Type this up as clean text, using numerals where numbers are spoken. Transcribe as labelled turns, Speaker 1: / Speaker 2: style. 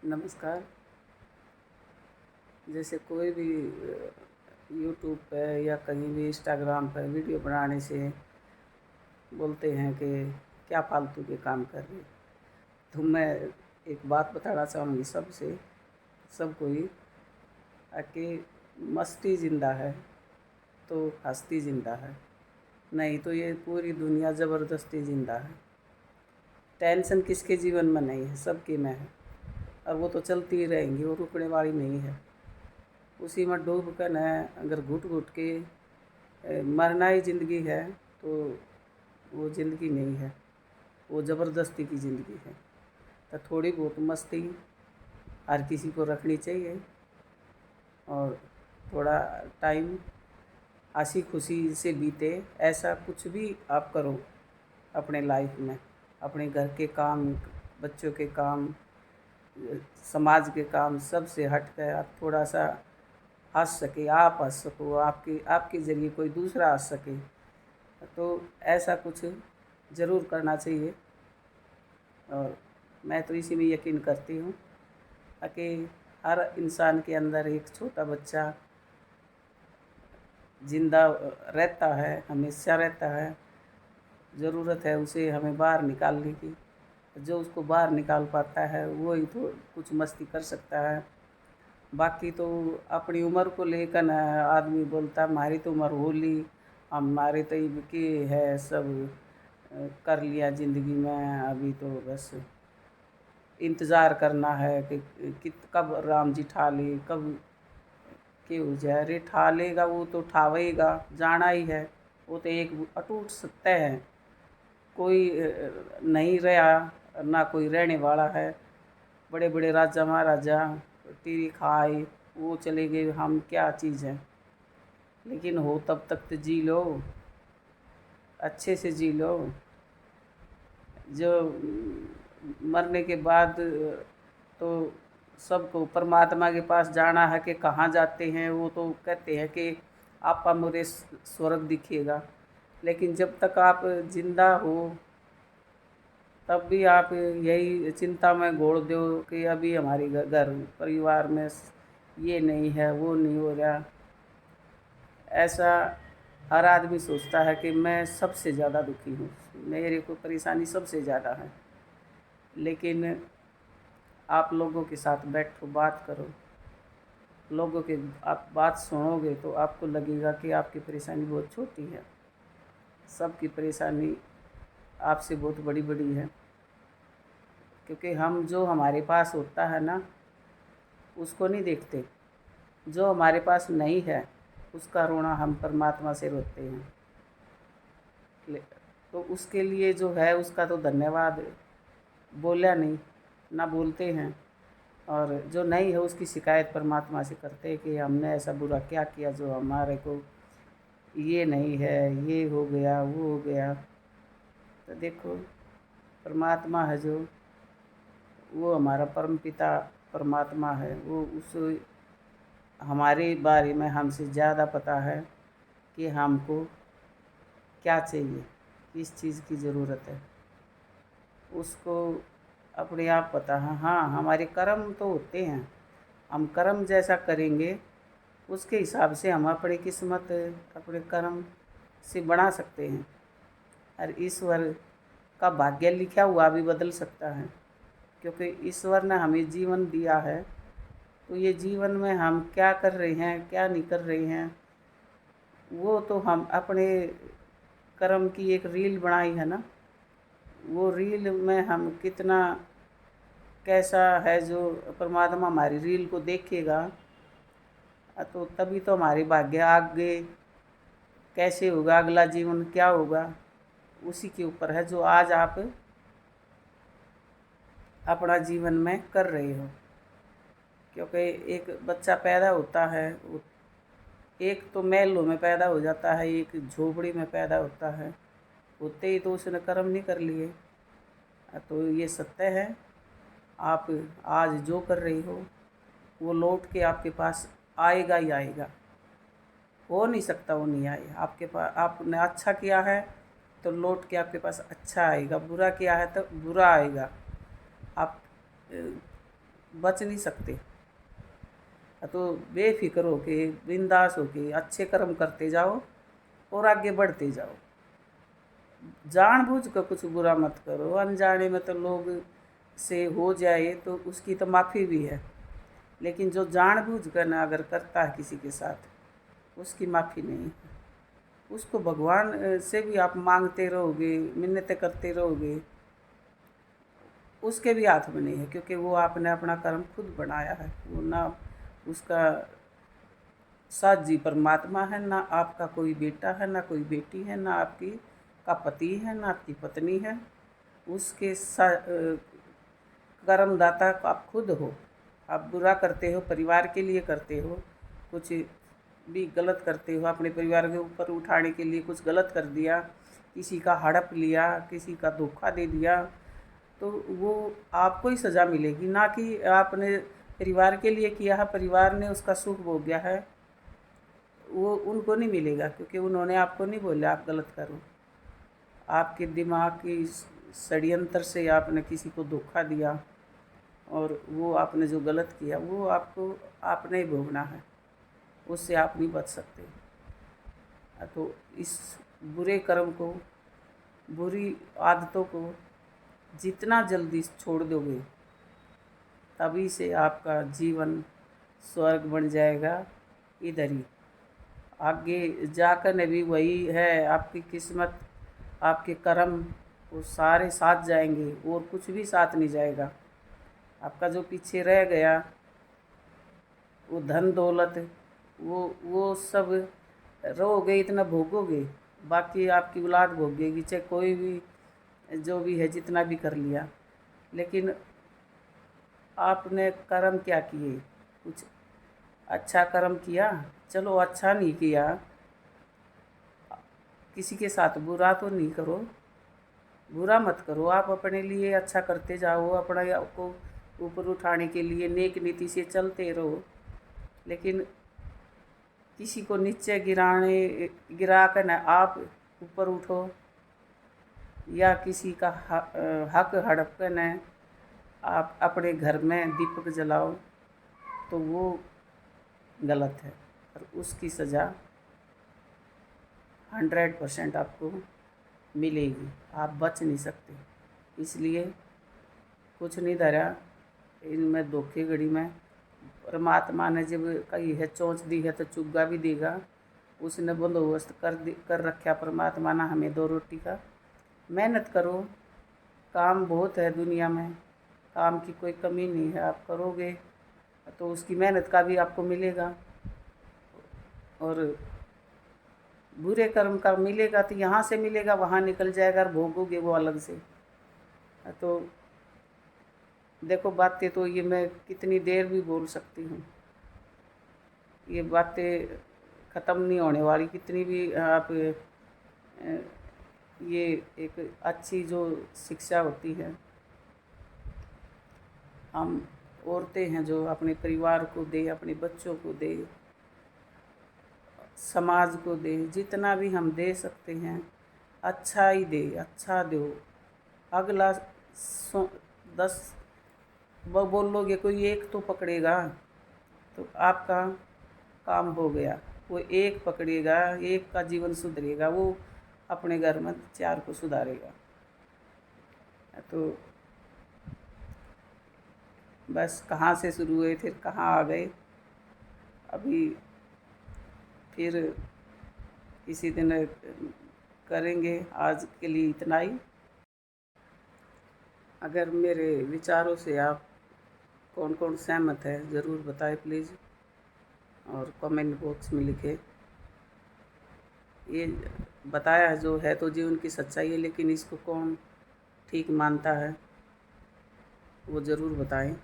Speaker 1: नमस्कार। जैसे कोई भी यूट्यूब पे या कहीं भी इंस्टाग्राम पे वीडियो बनाने से बोलते हैं कि क्या फालतू के काम कर रही। तो मैं एक बात बताना चाहूँगी सबसे, सब कोई कि मस्ती ज़िंदा है तो हस्ती ज़िंदा है, नहीं तो ये पूरी दुनिया ज़बरदस्ती ज़िंदा है। टेंशन किसके जीवन में नहीं है, सबके में है, और वो तो चलती ही रहेंगी, वो रुकने वाली नहीं है। उसी में डूब कर न अगर घुट घुट के मरना ही ज़िंदगी है तो वो ज़िंदगी नहीं है, वो ज़बरदस्ती की ज़िंदगी है। तो थोड़ी बहुत मस्ती हर किसी को रखनी चाहिए, और थोड़ा टाइम हंसी खुशी से बीते। ऐसा कुछ भी आप करो अपने लाइफ में, अपने घर के काम, बच्चों के काम, समाज के काम, सब से हट कर आप थोड़ा सा हंस सके, आप हंस सको, आपके ज़रिए कोई दूसरा हंस सके, तो ऐसा कुछ ज़रूर करना चाहिए। और मैं तो इसी में यकीन करती हूँ कि हर इंसान के अंदर एक छोटा बच्चा ज़िंदा रहता है, हमेशा रहता है। ज़रूरत है उसे हमें बाहर निकालने की। जो उसको बाहर निकाल पाता है वो ही तो कुछ मस्ती कर सकता है। बाकी तो अपनी उम्र को लेकर न आदमी बोलता हमारी तो उम्र होली, हमारे तो के है सब कर लिया ज़िंदगी में, अभी तो बस इंतज़ार करना है कि कब राम जी ठा ले, कब के हो जाए। अरे ठा लेगा, वो तो ठावेगा, जाना ही है। वो तो एक अटूट सत्य है, कोई नहीं रहा, ना कोई रहने वाला है। बड़े बड़े राजा महाराजा तीर खाए, वो चले गए, हम क्या चीज़ है। लेकिन हो तब तक तो जी लो, अच्छे से जी लो। जो मरने के बाद तो सबको परमात्मा के पास जाना है कि कहाँ जाते हैं, वो तो कहते हैं कि आपा मुझे स्वर्ग दिखेगा। लेकिन जब तक आप जिंदा हो तब भी आप यही चिंता में घोल दो कि अभी हमारी घर परिवार में ये नहीं है, वो नहीं हो रहा। ऐसा हर आदमी सोचता है कि मैं सबसे ज़्यादा दुखी हूँ, मेरे को परेशानी सबसे ज़्यादा है। लेकिन आप लोगों के साथ बैठो, बात करो, लोगों के आप बात सुनोगे तो आपको लगेगा कि आपकी परेशानी बहुत छोटी है। सबकी परेशानी आपसे बहुत बड़ी बड़ी है, क्योंकि हम जो हमारे पास होता है ना उसको नहीं देखते। जो हमारे पास नहीं है उसका रोना हम परमात्मा से रोते हैं। तो उसके लिए जो है उसका तो धन्यवाद बोला नहीं, ना बोलते हैं। और जो नहीं है उसकी शिकायत परमात्मा से करते हैं कि हमने ऐसा बुरा क्या किया जो हमारे को ये नहीं है, ये हो गया, वो हो गया। तो देखो, परमात्मा है जो, वो हमारा परम पिता परमात्मा है, वो उस हमारे बारे में हमसे ज़्यादा पता है कि हमको क्या चाहिए, किस चीज़ की ज़रूरत है, उसको अपने आप पता है। हाँ, हमारे कर्म तो होते हैं, हम कर्म जैसा करेंगे उसके हिसाब से हम अपनी किस्मत अपने कर्म से बना सकते हैं। और ईश्वर का भाग्य लिखा हुआ भी बदल सकता है, क्योंकि ईश्वर ने हमें जीवन दिया है। तो ये जीवन में हम क्या कर रहे हैं, क्या नहीं कर रहे हैं, वो तो हम अपने कर्म की एक रील बनाई है ना, वो रील में हम कितना कैसा है, जो परमात्मा हमारी रील को देखेगा तो तभी तो हमारे भाग्य आगे कैसे होगा, अगला जीवन क्या होगा, उसी के ऊपर है जो आज आप अपना जीवन में कर रहे हो। क्योंकि एक बच्चा पैदा होता है, एक तो महलों में पैदा हो जाता है, एक झोपड़ी में पैदा होता है। होते ही तो उसने कर्म नहीं कर लिए। तो ये सत्य है, आप आज जो कर रही हो वो लौट के आपके पास आएगा ही आएगा। हो नहीं सकता वो नहीं आए आपके पास। आपने अच्छा किया है तो लौट के आपके पास अच्छा आएगा, बुरा किया है तो बुरा आएगा। आप बच नहीं सकते। तो बेफिक्र हो के, बिंदास हो के अच्छे कर्म करते जाओ और आगे बढ़ते जाओ। जानबूझ कर कुछ बुरा मत करो। अनजाने में तो लोग से हो जाए तो उसकी तो माफ़ी भी है, लेकिन जो जानबूझ कर ना अगर करता है किसी के साथ, उसकी माफ़ी नहीं है। उसको भगवान से भी आप मांगते रहोगे, मिन्नतें करते रहोगे, उसके भी हाथ में नहीं है, क्योंकि वो आपने अपना कर्म खुद बनाया है। वो ना उसका साथ जी परमात्मा है, ना आपका कोई बेटा है, ना कोई बेटी है, ना आपकी का पति है, ना आपकी पत्नी है। उसके कर्मदाता आप खुद हो। आप बुरा करते हो परिवार के लिए करते हो, कुछ भी गलत करते हो, अपने परिवार के ऊपर उठाने के लिए कुछ गलत कर दिया, किसी का हड़प लिया, किसी का धोखा दे दिया, तो वो आपको ही सज़ा मिलेगी, ना कि आपने परिवार के लिए किया है, परिवार ने उसका सुख भोग गया है, वो उनको नहीं मिलेगा, क्योंकि उन्होंने आपको नहीं बोला आप गलत करो। आपके दिमाग की षड्यंत्र से आपने किसी को धोखा दिया, और वो आपने जो गलत किया वो आपको आपने ही भोगना है, उससे आप नहीं बच सकते। तो इस बुरे कर्म को, बुरी आदतों को जितना जल्दी छोड़ दोगे, तभी से आपका जीवन स्वर्ग बन जाएगा। इधर ही आगे जाकर भी वही है, आपकी किस्मत, आपके कर्म वो सारे साथ जाएंगे और कुछ भी साथ नहीं जाएगा। आपका जो पीछे रह गया वो धन दौलत, वो सब रहोगे, इतना भोगोगे, बाकी आपकी औलाद भोगेगी, चाहे कोई भी जो भी है जितना भी कर लिया। लेकिन आपने कर्म क्या किए? कुछ अच्छा कर्म किया? चलो अच्छा नहीं किया, किसी के साथ बुरा तो नहीं करो, बुरा मत करो, आप अपने लिए अच्छा करते जाओ, अपना आपको ऊपर उठाने के लिए नेक नीति से चलते रहो। लेकिन किसी को नीचे गिरा कर न आप ऊपर उठो, या किसी का हक हड़प कर न आप अपने घर में दीपक जलाओ, तो वो गलत है, और उसकी सज़ा 100% आपको मिलेगी। आप बच नहीं सकते। इसलिए कुछ नहीं धरा इनमें धोखेधड़ी में। परमात्मा ने जब कही है चोंच दी है तो चुग्गा भी देगा। उसने बंदोबस्त कर रखा परमात्मा ने हमें 2 रोटी का। मेहनत करो, काम बहुत है दुनिया में, काम की कोई कमी नहीं है। आप करोगे तो उसकी मेहनत का भी आपको मिलेगा, और बुरे कर्म का मिलेगा तो यहाँ से मिलेगा, वहाँ निकल जाएगा और भोगोगे वो अलग से। तो देखो, बातें तो ये मैं कितनी देर भी बोल सकती हूँ, ये बातें ख़त्म नहीं होने वाली। कितनी भी आप ये एक अच्छी जो शिक्षा होती है, हम औरतें हैं जो अपने परिवार को दे, अपने बच्चों को दे, समाज को दे, जितना भी हम दे सकते हैं अच्छा ही दे, अच्छा दो। अगला 10 बोलोगे, कोई एक तो पकड़ेगा तो आपका काम हो गया। वो एक पकड़ेगा, एक का जीवन सुधरेगा, वो अपने घर में 4 को सुधारेगा। तो बस कहाँ से शुरू हुए फिर कहाँ आ गए। अभी फिर किसी दिन करेंगे। आज के लिए इतना ही। अगर मेरे विचारों से आप कौन कौन सहमत है ज़रूर बताएं प्लीज़, और कमेंट बॉक्स में लिखें। ये बताया जो है तो जीवन की सच्चाई है, लेकिन इसको कौन ठीक मानता है वो ज़रूर बताएं।